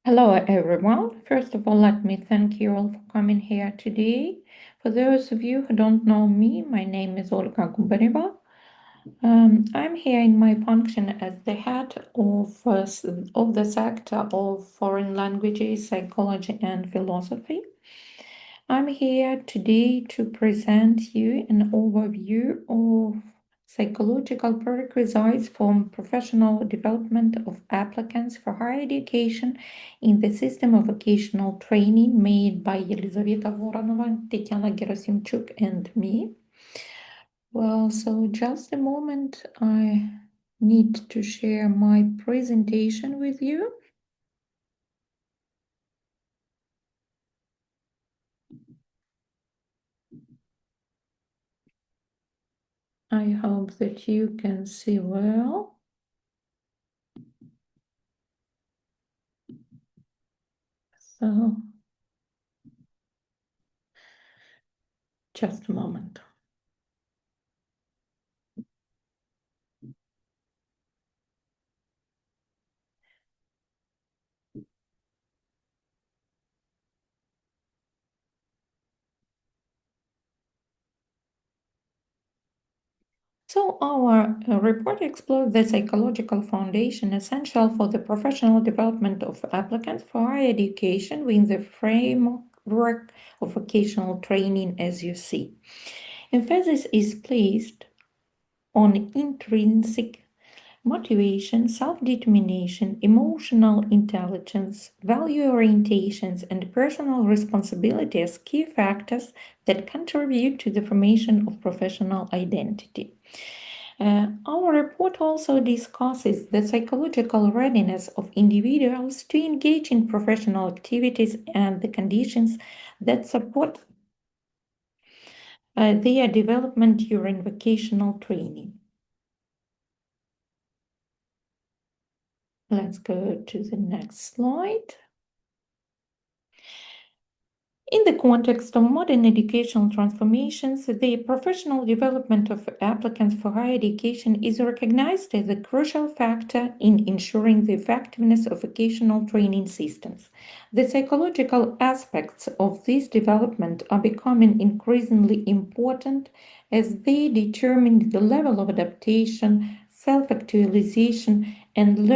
Hello, everyone. First of all, let me thank you all for coming here today. For those of you who don't know me, my name is Olga Gubaryeva. I'm here in my function as the head of the sector of foreign languages, psychology, and philosophy. I'm here today to present you an overview of psychological prerequisites for professional development of applicants for higher education in the system of vocational training made by Елизавета Voronova, Tatiana Gerasimchuk, and me. Well, so just a moment, I need to share my presentation with you. I hope that you can see well. So, just a moment. So our report explores the psychological foundation essential for the professional development of applicants for higher education within the framework of vocational training, as you see. Emphasis is placed on intrinsic motivation, self-determination, emotional intelligence, value orientations, and personal responsibility as key factors that contribute to the formation of professional identity. Our report also discusses the psychological readiness of individuals to engage in professional activities and the conditions that support their development during vocational training. Let's go to the next slide. In the context of modern educational transformations, the professional development of applicants for higher education is recognized as a crucial factor in ensuring the effectiveness of vocational training systems. The psychological aspects of this development are becoming increasingly important as they determine the level of adaptation, self-actualization, and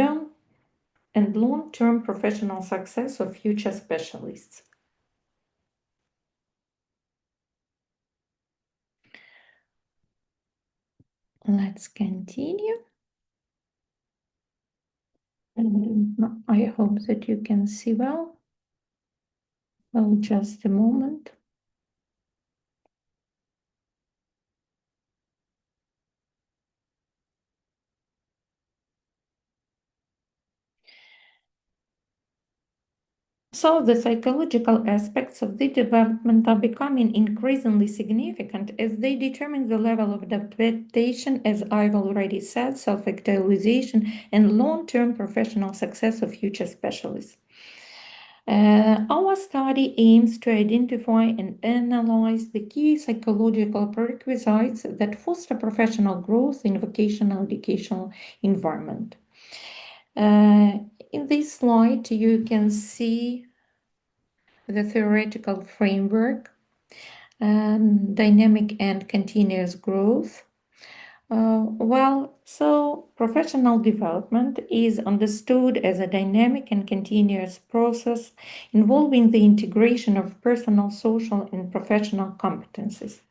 long-term professional success of future specialists. Let's continue. And I hope that you can see well. Well, just a moment. So the psychological aspects of the development are becoming increasingly significant as they determine the level of adaptation, as I've already said, self-actualization, and long-term professional success of future specialists. Our study aims to identify and analyze the key psychological prerequisites that foster professional growth in vocational educational environment. In this slide, you can see the theoretical framework, dynamic and continuous growth. So professional development is understood as a dynamic and continuous process involving the integration of personal, social, and professional competencies.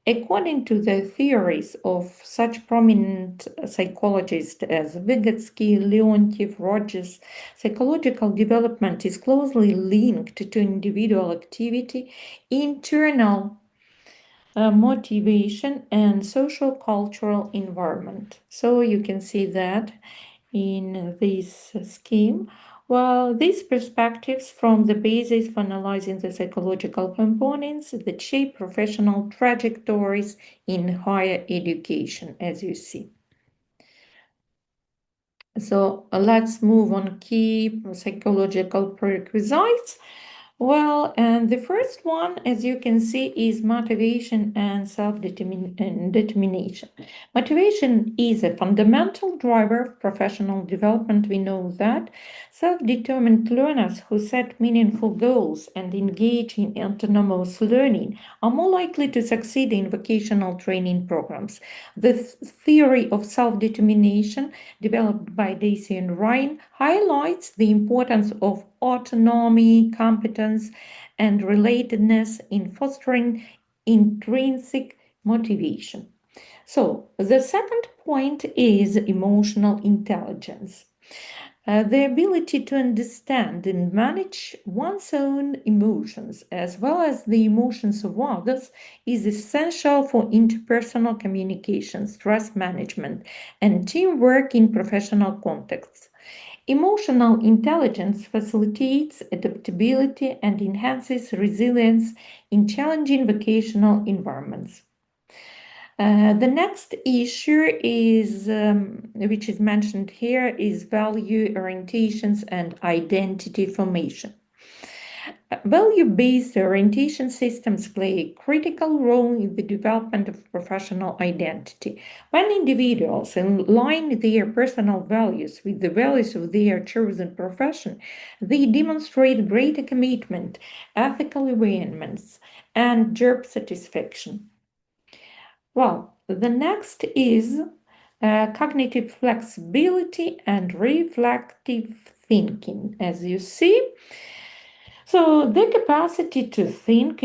According to the theories of such prominent psychologists as Vygotsky, Leontief, Rogers, psychological development is closely linked to individual activity, internal motivation, and social cultural environment. So you can see that in this scheme. Well, these perspectives form the basis for analyzing the psychological components that shape professional trajectories in higher education, as you see. So let's move on key psychological prerequisites. Well, and the first one, as you can see, is motivation and self-determination. Motivation is a fundamental driver of professional development. We know that self-determined learners who set meaningful goals and engage in autonomous learning are more likely to succeed in vocational training programs. The theory of self-determination, developed by Daisy and Ryan, highlights the importance of autonomy, competence, and relatedness in fostering intrinsic motivation. So, the second point is emotional intelligence. The ability to understand and manage one's own emotions as well as the emotions of others is essential for interpersonal communication, stress management, and teamwork in professional contexts. Emotional intelligence facilitates adaptability and enhances resilience in challenging vocational environments. The next issue is, which is mentioned here, is value orientations and identity formation. Value-based orientation systems play a critical role in the development of professional identity. When individuals align their personal values with the values of their chosen profession, they demonstrate greater commitment, ethical awareness, and job satisfaction. Well, the next is cognitive flexibility and reflective thinking, as you see. So, the capacity to think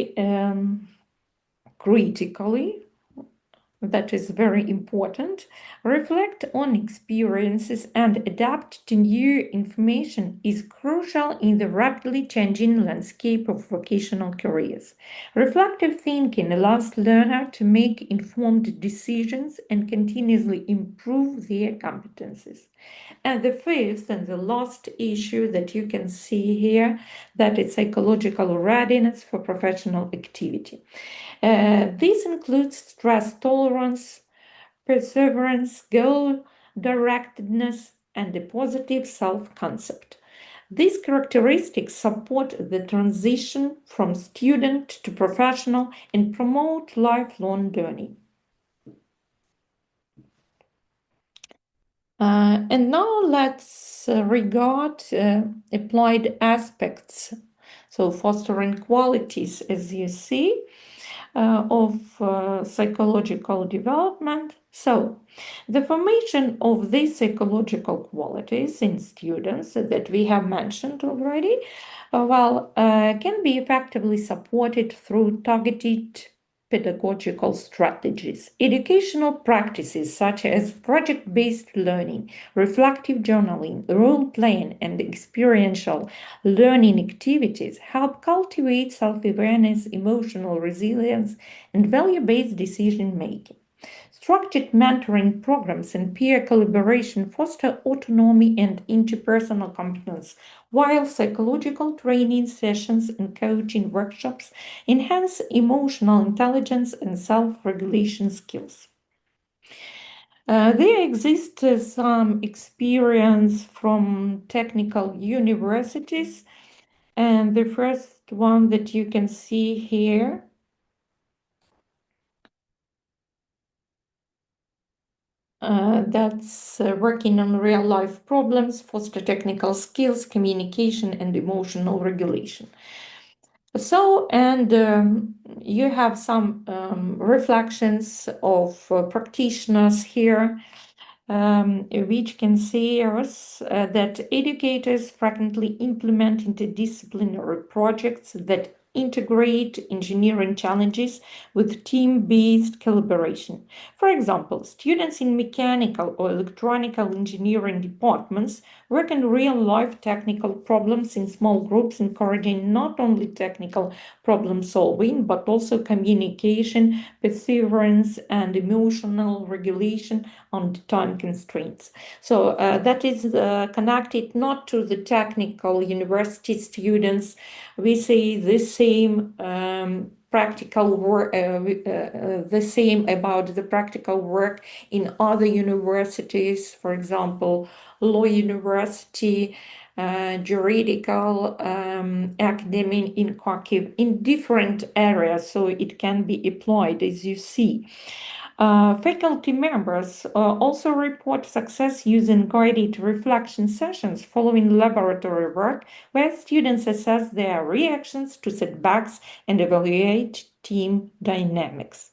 critically, that is very important, reflect on experiences and adapt to new information is crucial in the rapidly changing landscape of vocational careers. Reflective thinking allows learners to make informed decisions and continuously improve their competencies. And the fifth and the last issue that you can see here, that is psychological readiness for professional activity. This includes stress tolerance, perseverance, goal directedness, and a positive self concept. These characteristics support the transition from student to professional and promote lifelong learning. And now let's regard applied aspects. So, fostering qualities, as you see, of psychological development. So, the formation of these psychological qualities in students that we have mentioned already, can be effectively supported through targeted pedagogical strategies. Educational practices such as project based learning, reflective journaling, role playing, and experiential learning activities help cultivate self awareness, emotional resilience, and value based decision making. Structured mentoring programs and peer collaboration foster autonomy and interpersonal competence, while psychological training sessions and coaching workshops enhance emotional intelligence and self regulation skills. There exists some experience from technical universities, and the first one that you can see here that's working on real life problems, foster technical skills, communication, and emotional regulation. So, and you have some reflections of practitioners here, which can say us that educators frequently implement interdisciplinary projects that integrate engineering challenges with team-based collaboration. For example, students in mechanical or electronical engineering departments work on real-life technical problems in small groups, encouraging not only technical problem solving, but also communication, perseverance, and emotional regulation on time constraints. So that is connected not to the technical university students. We say the same practical work, the same about the practical work in other universities, for example, law university, juridical, academic in Kharkiv in different areas, so it can be applied as you see. Faculty members also report success using guided reflection sessions following laboratory work, where students assess their reactions to setbacks and evaluate team dynamics.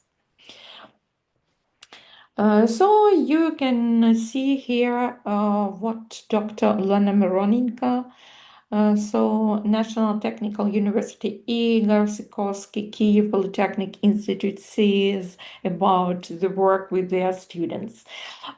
So you can see here what Dr. Lena Mironinka, National Technical University Igor Sikorsky Kiev Polytechnic Institute says about the work with their students.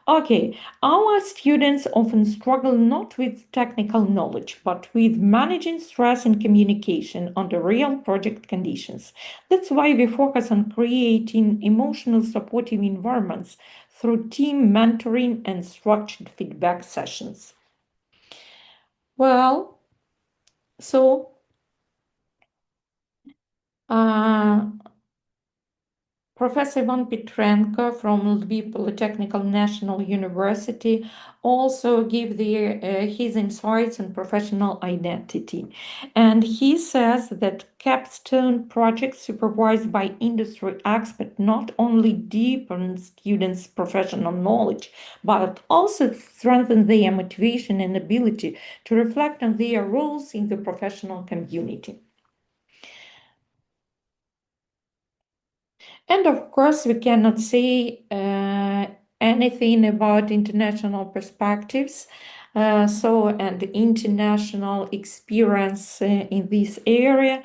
Okay, our students often struggle not with technical knowledge, but with managing stress and communication under real project conditions. That's why we focus on creating emotional supportive environments through team mentoring and structured feedback sessions. Well, so uh, Professor Ivan Petrenko from Lviv Polytechnical National University also gave his insights on professional identity. And he says that capstone projects supervised by industry experts not only deepen students' professional knowledge, but also strengthen their motivation and ability to reflect on their roles in the professional community. And of course, we cannot say anything about international perspectives. And international experience in this area.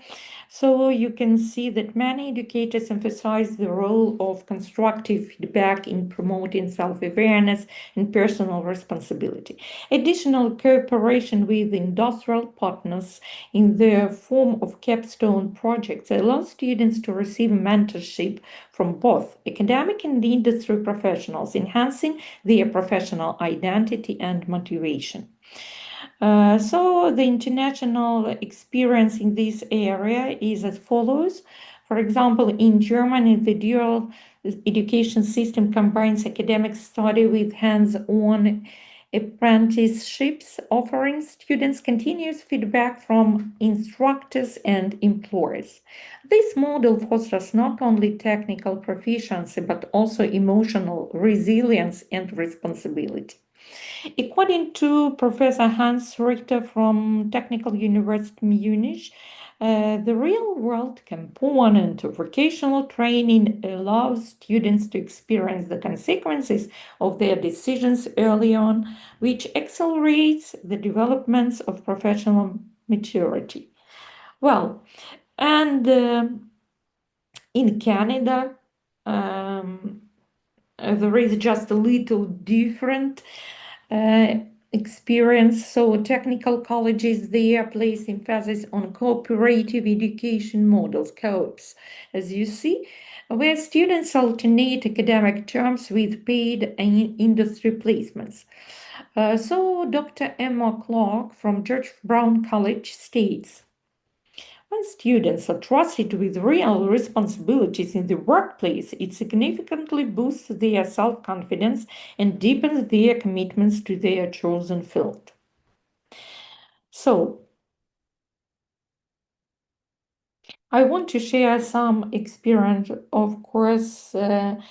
So you can see that many educators emphasize the role of constructive feedback in promoting self-awareness and personal responsibility. Additional cooperation with industrial partners in the form of capstone projects allows students to receive mentorship from both academic and industry professionals, enhancing their professional identity and motivation. So the international experience in this area is as follows. For example, in Germany, the dual education system combines academic study with hands-on apprenticeships, offering students continuous feedback from instructors and employers. This model fosters not only technical proficiency, but also emotional resilience and responsibility. According to Professor Hans Richter from Technical University Munich, the real-world component of vocational training allows students to experience the consequences of their decisions early on, which accelerates the developments of professional maturity. Well, and in Canada, there is just a little different experience. So technical colleges there place emphasis on cooperative education models, co-ops, as you see, where students alternate academic terms with paid industry placements. So Dr. Emma Clark from George Brown College states, when students are trusted with real responsibilities in the workplace, it significantly boosts their self-confidence and deepens their commitments to their chosen field. So, I want to share some experience, of course, that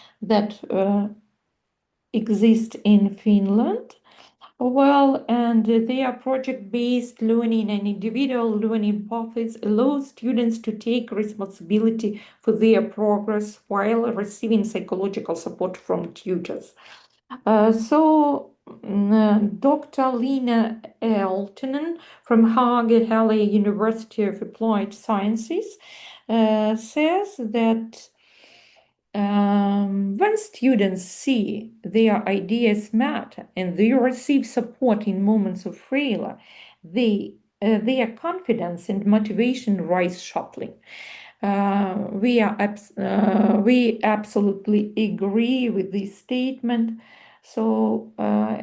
exist in Finland. Well, and their project-based learning and individual learning paths allow students to take responsibility for their progress while receiving psychological support from tutors. Dr. Lena Eltonen from Haga-Halle University of Applied Sciences says that when students see their ideas matter and they receive support in moments of failure, their confidence and motivation rise sharply. We absolutely agree with this statement. So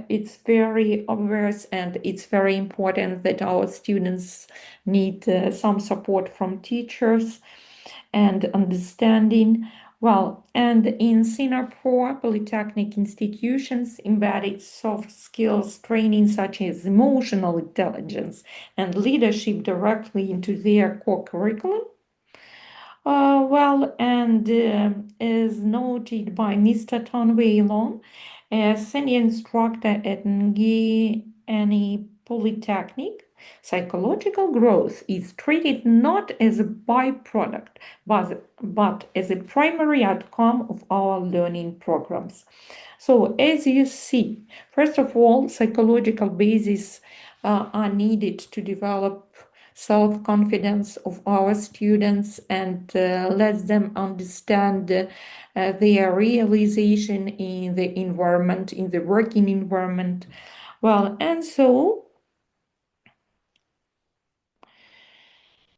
it's very obvious and it's very important that our students need some support from teachers and understanding Well, and in Singapore, polytechnic institutions embedded soft skills training such as emotional intelligence and leadership directly into their core curriculum. As noted by Mr. Tan Wei Long, a senior instructor at Nghi Polytechnic, psychological growth is treated not as a byproduct, but as a primary outcome of our learning programs. So, as you see, first of all, psychological bases are needed to develop self-confidence of our students and let them understand their realization in the environment, in the working environment. Well, and so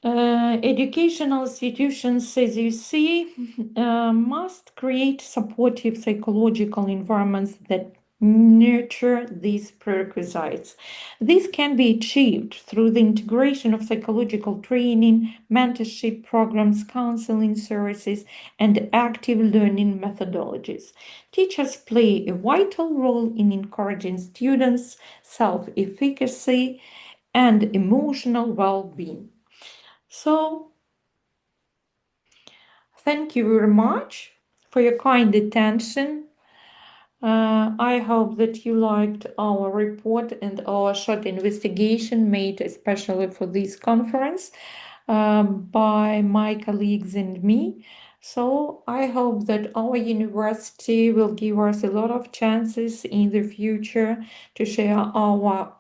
educational institutions, as you see, must create supportive psychological environments that nurture these prerequisites. This can be achieved through the integration of psychological training, mentorship programs, counseling services, and active learning methodologies. Teachers play a vital role in encouraging students' self-efficacy and emotional well-being. So, thank you very much for your kind attention. I hope that you liked our report and our short investigation made especially for this conference by my colleagues and me. So I hope that our university will give us a lot of chances in the future to share our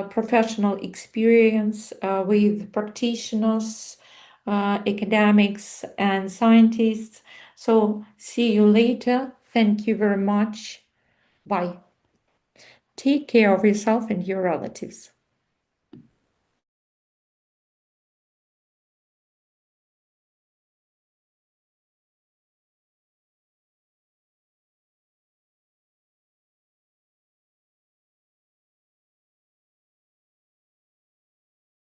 professional experience with practitioners, academics, and scientists. So, see you later. Thank you very much. Bye. Take care of yourself and your relatives.